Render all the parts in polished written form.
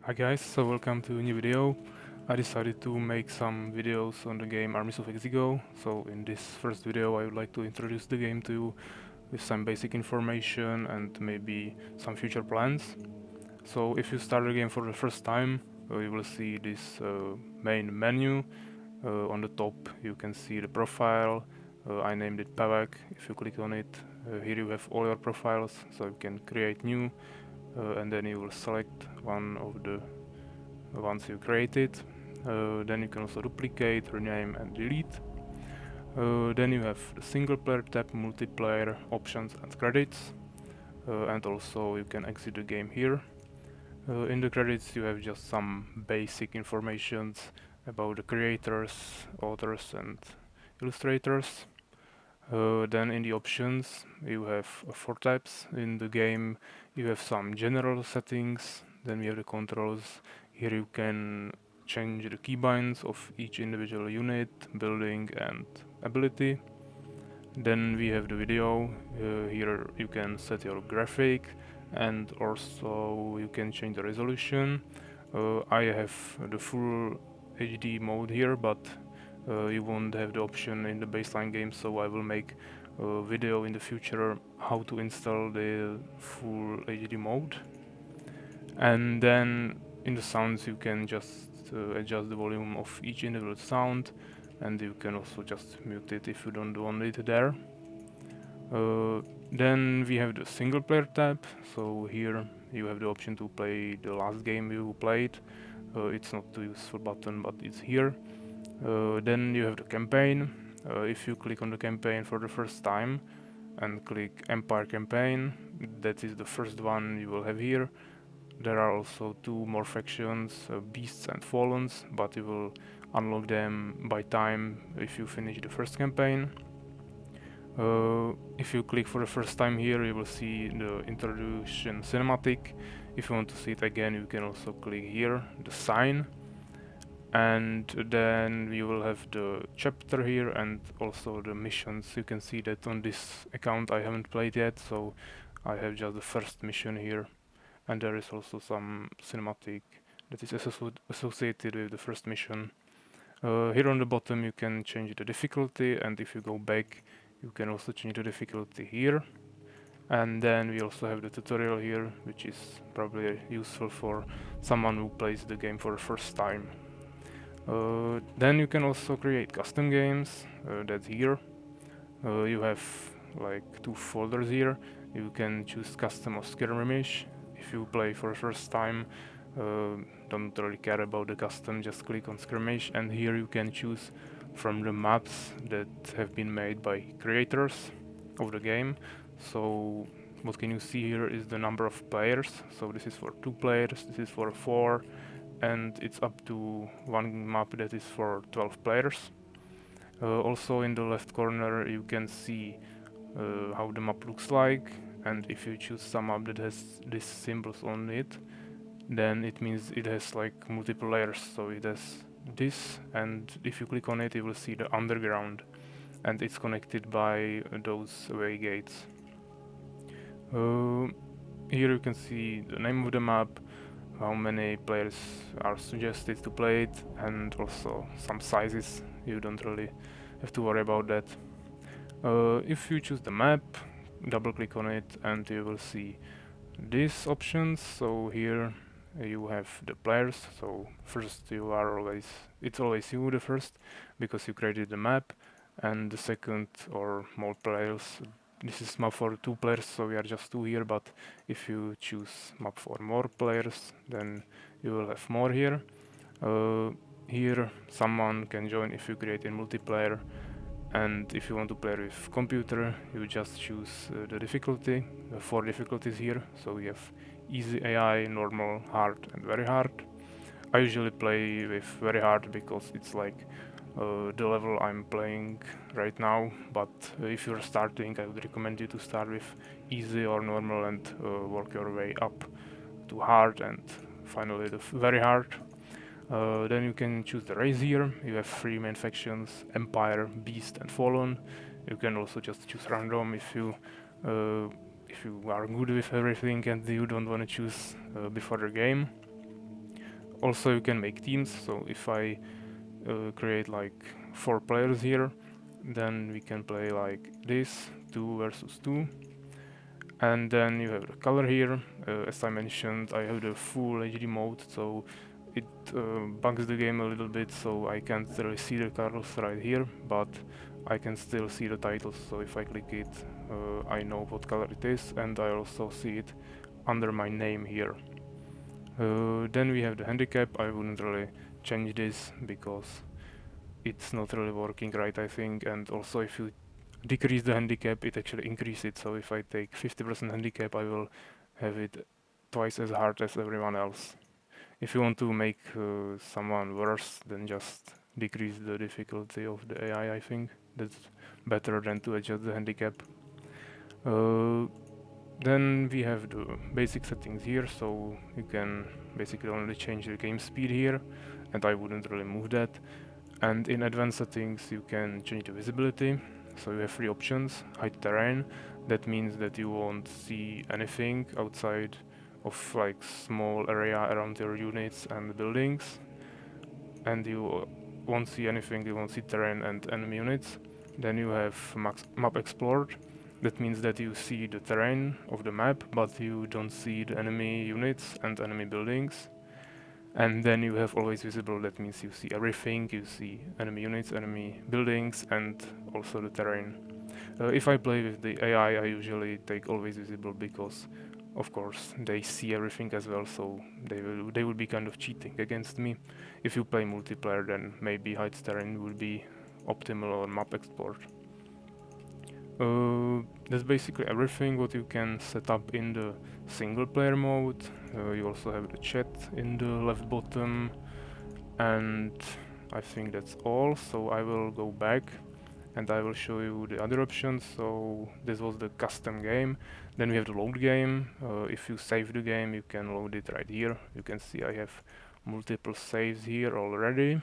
Hi guys, so welcome to a new video. I decided to make some videos on the game Armies of Exigo. So in this first video I would like to introduce the game to you with some basic information and maybe some future plans. So if you start the game for the first time, you will see this main menu. On the top you can see the profile. I named it Pavak. If you click on it, here you have all your profiles, so you can create new and then you will select one of the ones you created. Then you can also duplicate, rename and delete. Then you have the single player tab, multiplayer, options and credits. And also you can exit the game here. In the credits you have just some basic informations about the creators, authors and illustrators. Then in the options you have four tabs. In the game you have some general settings, then we have the controls. Here you can change the keybinds of each individual unit, building and ability. Then we have the video. Here you can set your graphic and also you can change the resolution. I have the full HD mode here, but you won't have the option in the baseline game, so I will make a video in the future how to install the full HD mode. And then in the sounds you can just adjust the volume of each individual sound, and you can also just mute it if you don't want it there. Then we have the single player tab, so here you have the option to play the last game you played. It's not the useful button, but it's here. Then you have the campaign. If you click on the campaign for the first time and click Empire Campaign, that is the first one you will have here. There are also two more factions, Beasts and Fallens, but you will unlock them by time if you finish the first campaign. If you click for the first time here, you will see the introduction cinematic. If you want to see it again, you can also click here, the sign. And then we will have the chapter here and also the missions. You can see that on this account I haven't played yet, so I have just the first mission here. And there is also some cinematic that is associated with the first mission. Here on the bottom you can change the difficulty, and if you go back you can also change the difficulty here. And then we also have the tutorial here, which is probably useful for someone who plays the game for the first time. Then you can also create custom games, that's here. You have like two folders here. You can choose custom or skirmish. If you play for the first time, don't really care about the custom, just click on skirmish, and here you can choose from the maps that have been made by creators of the game. So what can you see here is the number of players. So this is for 2 players, this is for 4, and it's up to one map that is for 12 players. Also in the left corner you can see how the map looks like, and if you choose some map that has these symbols on it, then it means it has like multiple layers. So it has this, and if you click on it you will see the underground, and it's connected by those way gates. Here you can see the name of the map, how many players are suggested to play it, and also some sizes. You don't really have to worry about that. If you choose the map, double click on it and you will see these options. So here you have the players. So first it's always you the first, because you created the map, and the second or more players. This is map for 2 players, so we are just 2 here, but if you choose map for more players, then you will have more here. Here someone can join if you create a multiplayer, and if you want to play with computer, you just choose the difficulty, 4 difficulties here. So we have easy, AI, normal, hard and very hard. I usually play with very hard because it's like the level I'm playing right now, but if you're starting, I would recommend you to start with easy or normal and work your way up to hard and finally the very hard. Then you can choose the race here. You have 3 main factions: Empire, Beast and Fallen. You can also just choose random if you are good with everything and you don't want to choose before the game. Also you can make teams, so if I create like 4 players here, then we can play like this, 2 versus 2. And then you have the color here. As I mentioned, I have the full HD mode, so it bugs the game a little bit, so I can't really see the colors right here, but I can still see the titles. So if I click it, I know what color it is, and I also see it under my name here. Then we have the handicap. I wouldn't really change this because it's not really working right, I think. And also if you decrease the handicap, it actually increases it. So if I take 50% handicap, I will have it twice as hard as everyone else. If you want to make someone worse, then just decrease the difficulty of the AI, I think. That's better than to adjust the handicap. Then we have the basic settings here, so you can basically only change the game speed here, and I wouldn't really move that. And in advanced settings you can change the visibility, so you have 3 options. Hide terrain, that means that you won't see anything outside of like small area around your units and buildings, and you won't see anything, you won't see terrain and enemy units. Then you have map explored, that means that you see the terrain of the map, but you don't see the enemy units and enemy buildings. And then you have always visible, that means you see everything, you see enemy units, enemy buildings, and also the terrain. If I play with the AI, I usually take always visible because, of course, they see everything as well, so they will be kind of cheating against me. If you play multiplayer, then maybe hide terrain will be optimal or map export. That's basically everything what you can set up in the single player mode. You also have the chat in the left bottom, and I think that's all. So I will go back and I will show you the other options. So this was the custom game. Then we have the load game. If you save the game, you can load it right here. You can see I have multiple saves here already.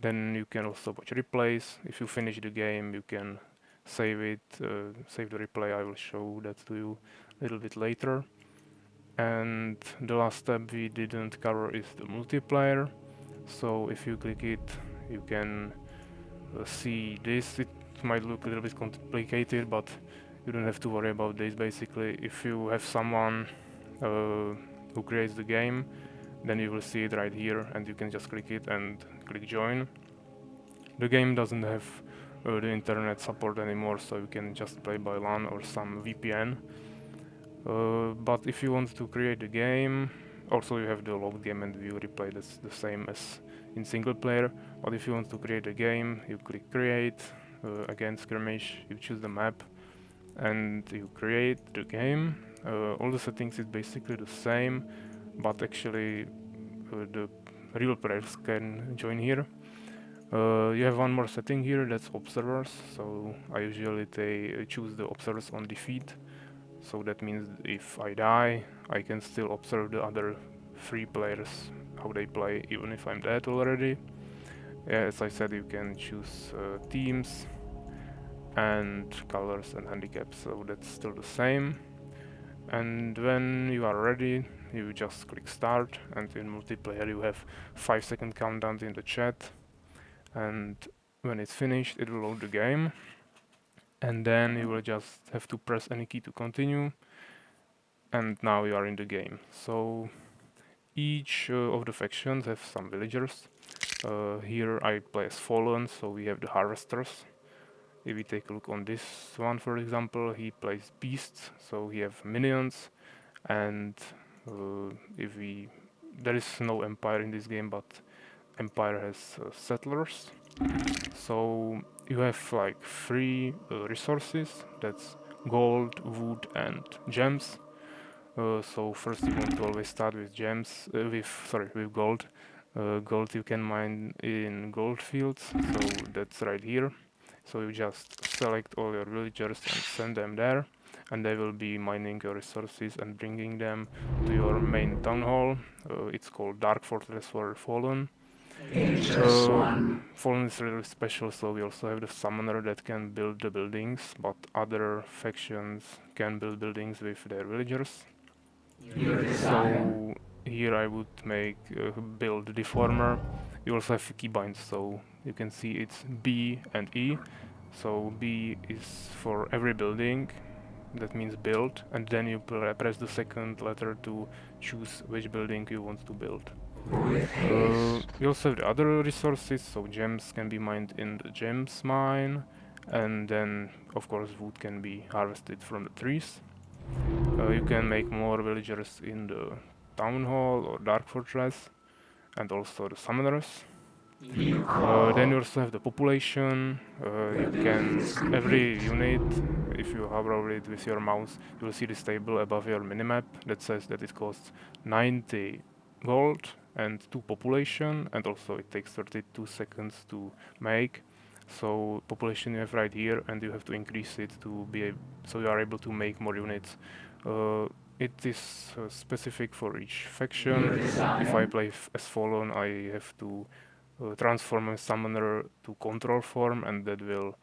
Then you can also watch replays. If you finish the game, you can save it, save the replay. I will show that to you a little bit later. And the last step we didn't cover is the multiplayer. So if you click it, you can see this. It might look a little bit complicated, but you don't have to worry about this. Basically, if you have someone who creates the game, then you will see it right here, and you can just click it and click join. The game doesn't have the internet support anymore, so you can just play by LAN or some VPN. But if you want to create a game, also you have the load game and view replay, that's the same as in single player. But if you want to create a game, you click create, again skirmish, you choose the map, and you create the game. All the settings is basically the same, but actually the real players can join here. You have one more setting here, that's observers. So I usually choose the observers on defeat. So that means if I die, I can still observe the other 3 players, how they play, even if I'm dead already. As I said, you can choose teams and colors and handicaps, so that's still the same. And when you are ready, you just click start, and in multiplayer you have 5-second countdown in the chat, and when it's finished it will load the game, and then you will just have to press any key to continue, and now you are in the game. So each of the factions have some villagers. Here I play as Fallen, so we have the harvesters. If we take a look on this one, for example, he plays beasts, so he have minions, and there is no empire in this game, but empire has settlers. So you have like 3 resources, that's gold, wood, and gems. So first you want to always start with gems, with gold. Gold you can mine in gold fields, so that's right here. So you just select all your villagers and send them there, and they will be mining your resources and bringing them to your main town hall. It's called Dark Fortress for Fallen. Fallen is really special, so we also have the summoner that can build the buildings, but other factions can build buildings with their villagers. So here I would make build deformer. You also have keybinds, so you can see it's B and E. So B is for every building, that means build, and then you press the second letter to choose which building you want to build. We also have the other resources, so gems can be mined in the gems mine, and then of course wood can be harvested from the trees. You can make more villagers in the town hall or dark fortress, and also the summoners. Then you also have the population. You can, every unit, if you hover over it with your mouse, you will see this table above your minimap that says that it costs 90 gold and 2 population, and also it takes 32 seconds to make. So population you have right here, and you have to increase it to be so you are able to make more units. It is specific for each faction. If I play as Fallen, I have to transform a summoner to control form, and that will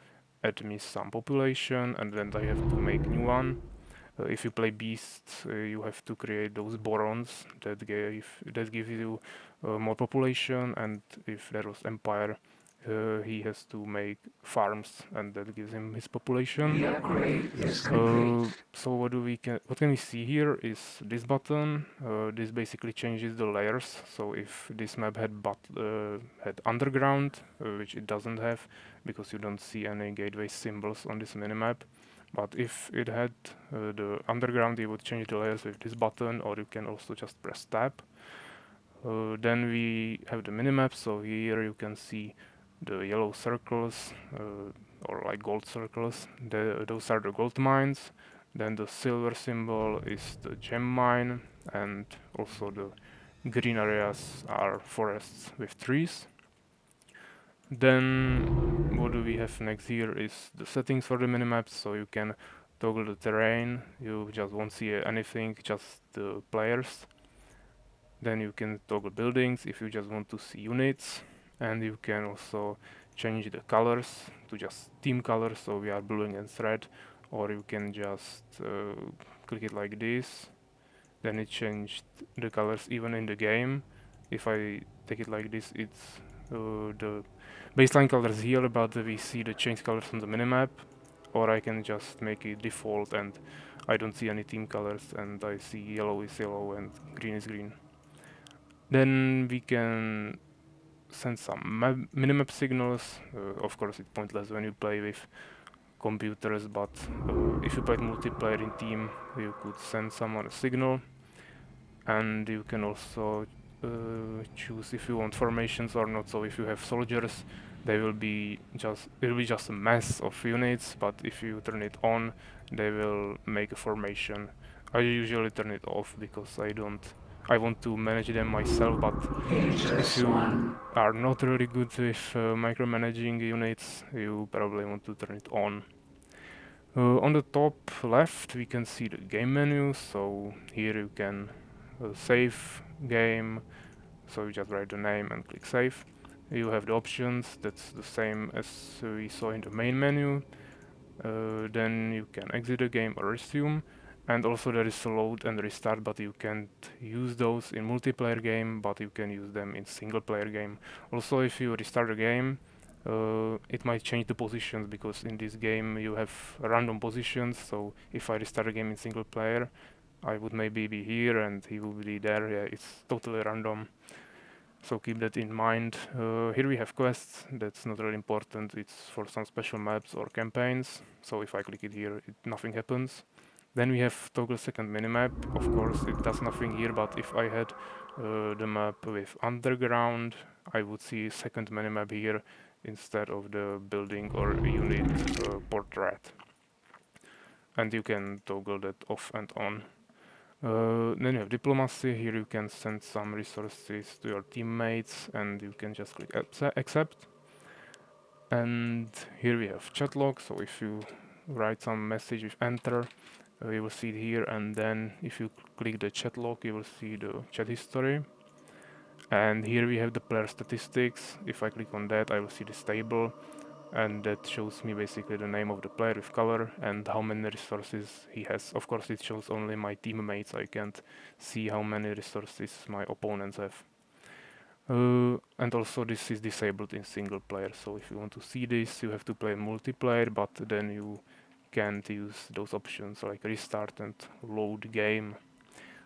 add me some population, and then I have to make new one. If you play beasts, you have to create those borons that give you more population, and if there was empire, he has to make farms, and that gives him his population. So what can we see here is this button. This basically changes the layers. So if this map had underground, which it doesn't have, because you don't see any gateway symbols on this minimap. But if it had the underground, you would change the layers with this button, or you can also just press tab. Then we have the minimap, so here you can see the yellow circles, or like gold circles. Those are the gold mines. Then the silver symbol is the gem mine, and also the green areas are forests with trees. Then what do we have next here is the settings for the minimap, so you can toggle the terrain. You just won't see anything, just the players. Then you can toggle buildings if you just want to see units, and you can also change the colors to just team colors, so we are blue against red, or you can just click it like this, then it changed the colors even in the game. If I take it like this, it's the baseline colors here, but we see the change colors on the minimap, or I can just make it default and I don't see any team colors, and I see yellow is yellow and green is green. Then we can send some minimap signals. Of course, it's pointless when you play with computers, but if you played multiplayer in team, you could send someone a signal. And you can also choose if you want formations or not. So if you have soldiers, it will be just a mass of units, but if you turn it on, they will make a formation. I usually turn it off because I want to manage them myself, but if you are not really good with micromanaging units, you probably want to turn it on. On the top left, we can see the game menu, so here you can save game, so you just write the name and click save. You have the options, that's the same as we saw in the main menu. Then you can exit the game or resume, and also there is a load and restart, but you can't use those in multiplayer game, but you can use them in single player game. Also, if you restart the game, it might change the positions, because in this game you have random positions, so if I restart the game in single player, I would maybe be here and he would be there. Yeah, it's totally random. So keep that in mind. Here we have quests. That's not really important. It's for some special maps or campaigns. So if I click it here, nothing happens. Then we have toggle second minimap. Of course, it does nothing here, but if I had the map with underground, I would see second minimap here instead of the building or unit portrait. And you can toggle that off and on. Then you have diplomacy. Here you can send some resources to your teammates, and you can just click accept. And here we have chat log. So if you write some message with enter, you will see it here. And then if you click the chat log, you will see the chat history. And here we have the player statistics. If I click on that, I will see this table. and that shows me basically the name of the player with color and how many resources he has. Of course, it shows only my teammates. I can't see how many resources my opponents have. And also this is disabled in single player, so if you want to see this you have to play multiplayer, but then you can't use those options like restart and load game.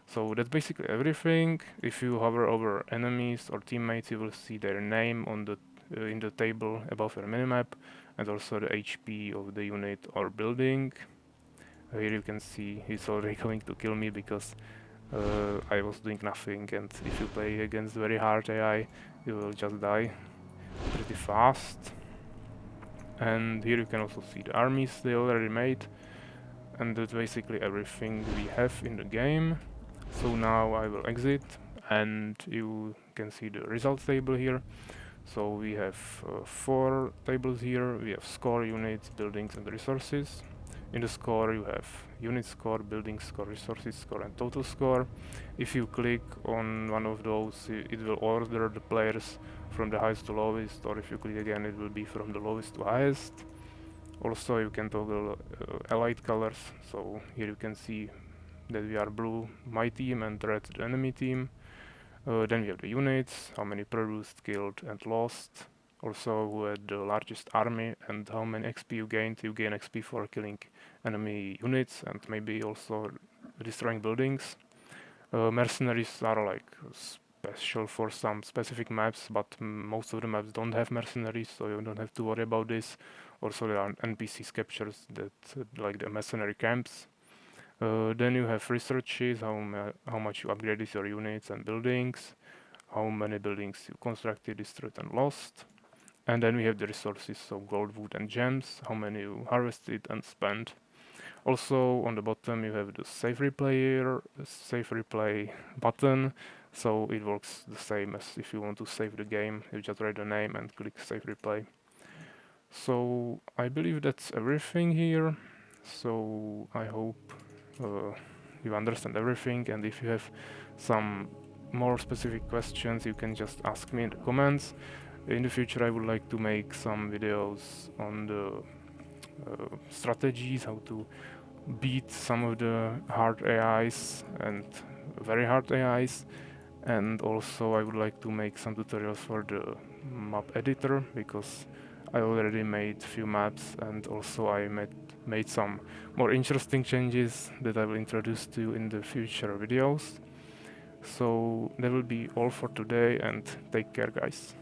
So that's basically everything. If you hover over enemies or teammates, you will see their name on the in the table above your minimap, and also the HP of the unit or building. Here you can see he's already going to kill me because I was doing nothing, and if you play against very hard AI, you will just die pretty fast. And here you can also see the armies they already made, and that's basically everything we have in the game. So now I will exit, and you can see the results table here. So we have 4 tables here. We have score, units, buildings, and resources. In the score you have unit score, building score, resources score, and total score. If you click on one of those, it will order the players from the highest to lowest, or if you click again, it will be from the lowest to highest. Also you can toggle allied colors, so here you can see that we are blue, my team, and red, the enemy team. Then we have the units, how many produced, killed, and lost. Also who had the largest army and how many XP you gained. You gain XP for killing enemy units and maybe also destroying buildings. Mercenaries are like special for some specific maps, but most of the maps don't have mercenaries, so you don't have to worry about this. Also there are NPCs captures that like the mercenary camps. Then you have researches, how much you upgraded your units and buildings, how many buildings you constructed, destroyed, and lost. And then we have the resources, so gold, wood, and gems, how many you harvested and spent. Also on the bottom you have the save replay button, so it works the same as if you want to save the game. You just write the name and click save replay. So I believe that's everything here. So I hope you understand everything, and if you have some more specific questions you can just ask me in the comments. In the future I would like to make some videos on the strategies, how to beat some of the hard AIs and very hard AIs, and also I would like to make some tutorials for the map editor, because I already made few maps, and also I made some more interesting changes that I will introduce to you in the future videos. So that will be all for today, and take care guys.